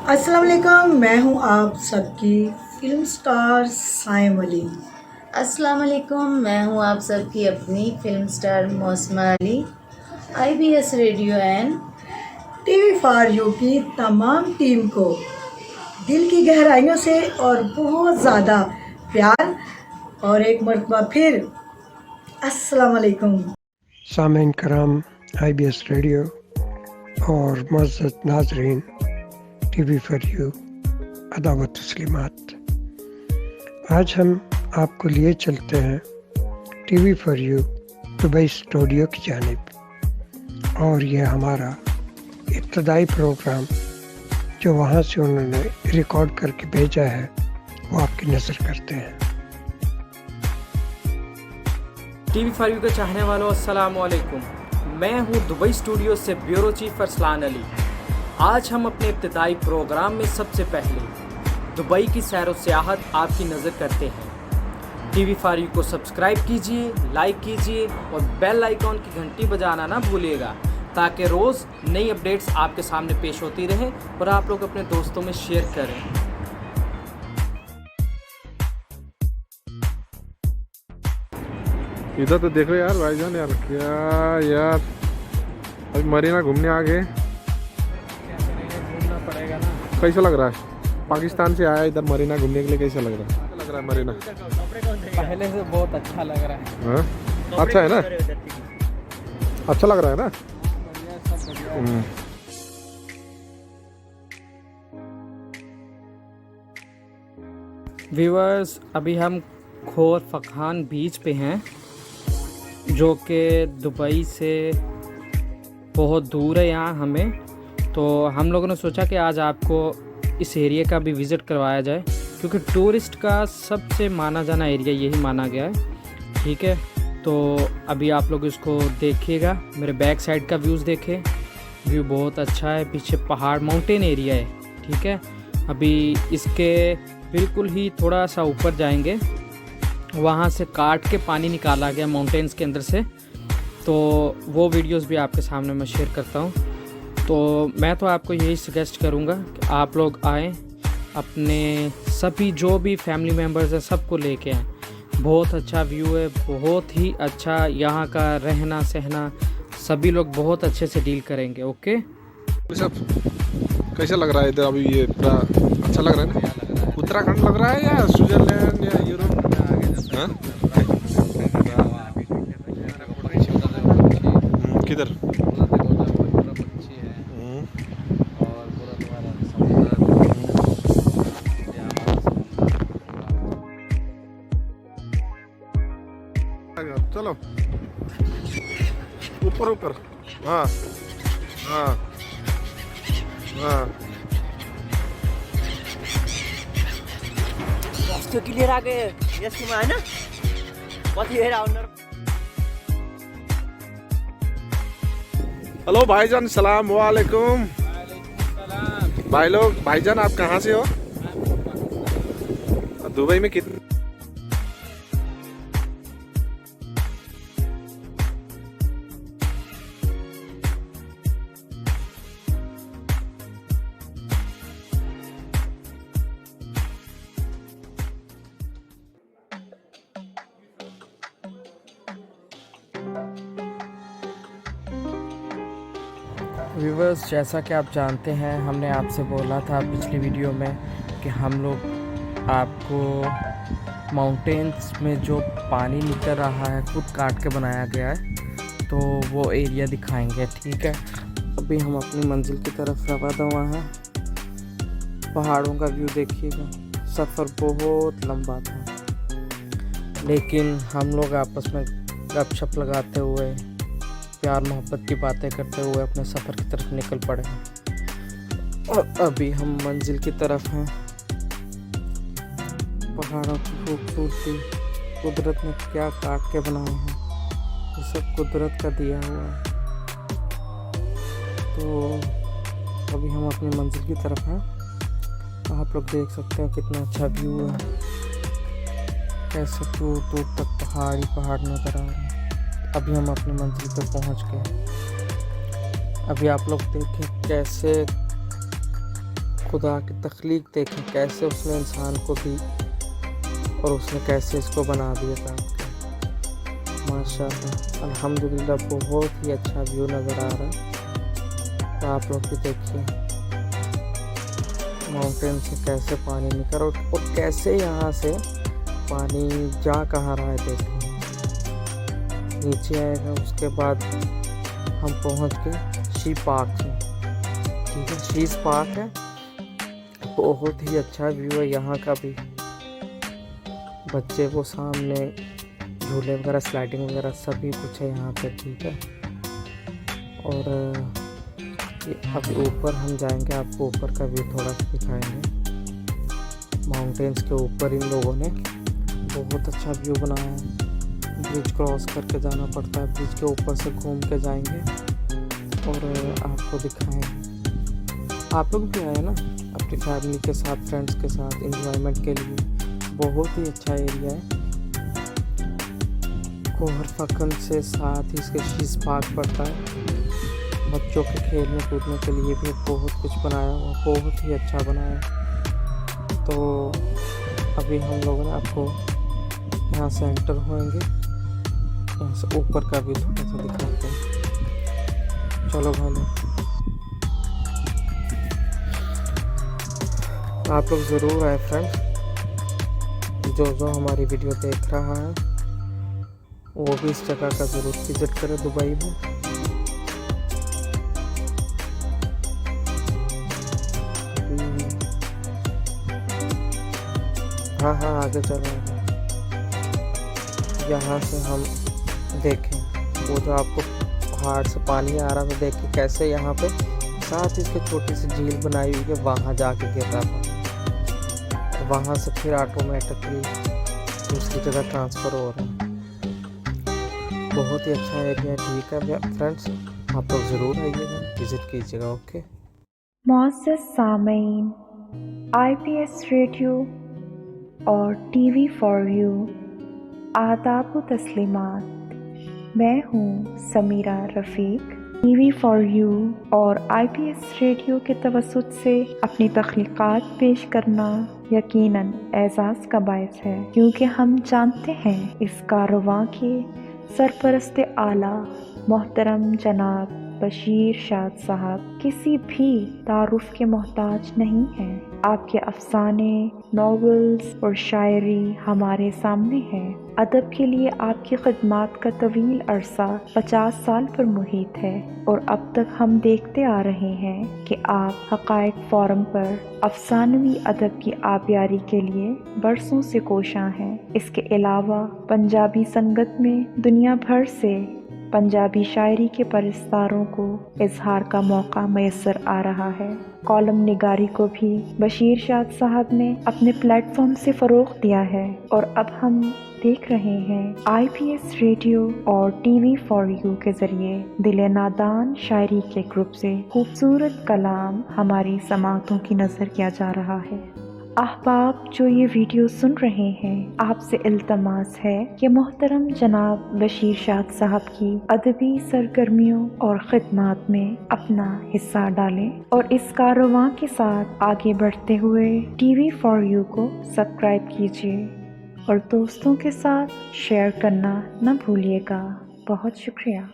अस्सलाम वालेकुम, मैं हूं आप सबकी फिल्म स्टार साइम अली। अस्सलाम वालेकुम, मैं हूँ आप सबकी अपनी फिल्म स्टार मौसमा Ali. IBS radio and TV for you की तमाम टीम को दिल की गहराइयों से और बहुत ज़्यादा प्यार और एक मरतबा फिर अस्सलाम वालेकुम। सामीन कराम, IBS रेडियो और मुअज़्ज़ज़ नाज़रीन TV फॉर यू, अदावत तस्लीमात। आज हम आपको लिए चलते हैं TV for you Dubai studio की जानिब, और ये हमारा इब्तदाई प्रोग्राम जो वहाँ से उन्होंने रिकॉर्ड करके भेजा है वो आपकी नज़र करते हैं। TV फॉर यू के चाहने वालों, अस्सलाम वालेकुम। मैं हूं दुबई स्टूडियो से ब्यूरो चीफ अरसलान अली। आज हम अपने इब्तिदाई प्रोग्राम में सबसे पहले दुबई की सैर व सियाहत आपकी नज़र करते हैं। TV फॉर यू को सब्सक्राइब कीजिए, लाइक कीजिए और बेल आइकॉन की घंटी बजाना ना भूलिएगा, ताकि रोज़ नई अपडेट्स आपके सामने पेश होती रहें और आप लोग अपने दोस्तों में शेयर करें। इधर तो देखो यार भाईजान, यार क्या यार, अभी मरीना घूमने आ गए। घूमना पड़ेगा ना। कैसा लग रहा है? पाकिस्तान से आया इधर मरीना घूमने के लिए, कैसा लग रहा है? लग रहा है मरीना पहले से बहुत अच्छा लग रहा है। हाँ, अच्छा है ना? अच्छा लग रहा है ना? व्यूअर्स, अभी हम खोर फखान बीच पे हैं, जो कि दुबई से बहुत दूर है यहाँ हमें। तो हम लोगों ने सोचा कि आज आपको इस एरिया का भी विज़िट करवाया जाए, क्योंकि टूरिस्ट का सबसे माना जाना एरिया यही माना गया है। ठीक है, तो अभी आप लोग इसको देखिएगा। मेरे बैक साइड का व्यूज़ देखें, व्यू बहुत अच्छा है। पीछे पहाड़, माउंटेन एरिया है। ठीक है, अभी इसके बिल्कुल ही थोड़ा सा ऊपर जाएंगे, वहाँ से काट के पानी निकाला गया माउंटेन्स के अंदर से। तो वो वीडियोस भी आपके सामने मैं शेयर करता हूँ। तो मैं तो आपको यही सजेस्ट करूँगा कि आप लोग आएँ, अपने सभी जो भी फैमिली मेम्बर्स हैं सबको लेके आएँ। बहुत अच्छा व्यू है, बहुत ही अच्छा। यहाँ का रहना सहना सभी लोग बहुत अच्छे से डील करेंगे। ओके, सब कैसा लग रहा है इधर? अभी ये पूरा अच्छा लग रहा है ना? उत्तराखंड लग रहा है या स्विट्जरलैंड या यूरोप? हाँ? किधर? चलो ऊपर ऊपर। हाँ हाँ हाँ, रास्ते क्लियर आ गए। यस की है ना, बहुत ही राउंडर। हेलो भाईजान, सलाम वालेकुम। भाई लोग, भाईजान आप कहाँ से हो? दुबई में कितने? व्यूवर्स, जैसा कि आप जानते हैं, हमने आपसे बोला था पिछली वीडियो में कि हम लोग आपको माउंटेन्स में जो पानी निकल रहा है खुद काट के बनाया गया है, तो वो एरिया दिखाएंगे। ठीक है, अभी हम अपनी मंजिल की तरफ रवाना हैं। पहाड़ों का व्यू देखिएगा। सफ़र बहुत लंबा था, लेकिन हम लोग आपस में गपशप लगाते हुए, प्यार मोहब्बत की बातें करते हुए अपने सफ़र की तरफ निकल पड़े हैं। और अभी हम मंजिल की तरफ हैं। पहाड़ों की खूबसूरती कुदरत ने क्या काट के बनाए हैं, ये सब कुदरत का दिया हुआ है। तो अभी हम अपनी मंजिल की तरफ हैं। आप लोग देख सकते हो कितना अच्छा व्यू है, कैसे दूर दूर तक पहाड़ ही पहाड़ नज़र आ रहे हैं। अभी हम अपनी मंजिल पे पहुंच गए। अभी आप लोग देखें कैसे खुदा की तख्लीक देखें, कैसे उसने इंसान को दी और उसने कैसे इसको बना दिया था। माशाअल्लाह अल्हम्दुलिल्लाह बहुत ही अच्छा व्यू नज़र आ रहा है। तो आप लोग भी देखिए माउंटेन से कैसे पानी निकल और कैसे यहाँ से पानी जा कहाँ रहा है। देखिए नीचे आएगा, उसके बाद हम पहुँच गए शी पार्क में। ठीक है, शीज पार्क है, बहुत ही अच्छा व्यू है यहाँ का भी। बच्चे को सामने झूले वगैरह, स्लाइडिंग वगैरह सभी कुछ है यहाँ पे। ठीक है, और अब ऊपर हम जाएंगे, आपको ऊपर का व्यू थोड़ा सा दिखाएंगे। माउंटेन्स के ऊपर इन लोगों ने बहुत अच्छा व्यू बनाया है। ब्रिज क्रॉस करके जाना पड़ता है, ब्रिज के ऊपर से घूम के जाएंगे और आपको दिखाएंगे। आप लोग भी आए ना अपनी फैमिली के साथ, फ्रेंड्स के साथ एंजॉयमेंट के लिए। बहुत ही अच्छा एरिया है। कोहर फकन से साथ ही इसके शीज पार्क पड़ता है। बच्चों के खेलने कूदने के लिए भी बहुत कुछ बनाया हुआ, बहुत ही अच्छा बनाया। तो अभी हम लोगों ने आपको यहाँ से एंटर होएंगे, यहाँ से ऊपर का भी थोड़ा सा दिखाते हैं। चलो भाई लोग, आप लोग ज़रूर आए फ्रेंड्स। जो हमारी वीडियो देख रहा है वो भी इस जगह का ज़रूर विज़िट करें दुबई में। हाँ आगे चलो। यहाँ से हम देखें वो जो आपको पहाड़ से पानी आ रहा है, देखिए कैसे यहाँ पे साथ इसके छोटी सी झील बनाई हुई है, वहाँ जाके गिर रहा था। वहाँ से फिर ऑटोमेटिकली दूसरी जगह ट्रांसफ़र हो रहा है। बहुत ही अच्छा एरिया है। ठीक है फ्रेंड्स, आप लोग ज़रूर आइएगा, विज़िट कीजिएगा। ओके मुअज़्ज़ज़ सामीन, IBS रेडियो और TV फॉर यू, आदाब व तस्लीमात। मैं हूँ समीरा रफ़ीक। TV फॉर यू और IBS रेडियो के तवस्सुत से अपनी तख्लीक़ात पेश करना यकीनन एज़ाज़ का बायस है, क्योंकि हम जानते हैं इस कारवां के सरपरस्त आला मोहतरम जनाब बशीर शाद साहब किसी भी तारुफ के मोहताज नहीं हैं। आपके अफसाने, नॉवेल्स और शायरी हमारे सामने है। अदब के लिए आपकी खिदमात का तवील अरसा 50 साल पर मुहित है और अब तक हम देखते आ रहे हैं कि आप हक़ाइक़ फोरम पर अफसानवी अदब की आबियारी के लिए बरसों से कोशां हैं। इसके अलावा पंजाबी संगत में दुनिया भर से पंजाबी शायरी के परस्तारों को इजहार का मौका मैसर आ रहा है। कॉलम निगारी को भी बशीर शाद साहब ने अपने प्लेटफॉर्म से फ़रोग़ दिया है और अब हम देख रहे हैं IBS रेडियो और TV फॉर यू के ज़रिए दिले नादान शायरी के ग्रुप से खूबसूरत कलाम हमारी समाअतों की नज़र किया जा रहा है। अहबाब जो ये वीडियो सुन रहे हैं, आपसे इल्तमास है कि मोहतरम जनाब बशीर शाद साहब की अदबी सरगर्मियों और ख़िदमात में अपना हिस्सा डालें और इस कारवां के साथ आगे बढ़ते हुए TV फॉर यू को सब्सक्राइब कीजिए और दोस्तों के साथ शेयर करना न भूलिएगा। बहुत शुक्रिया।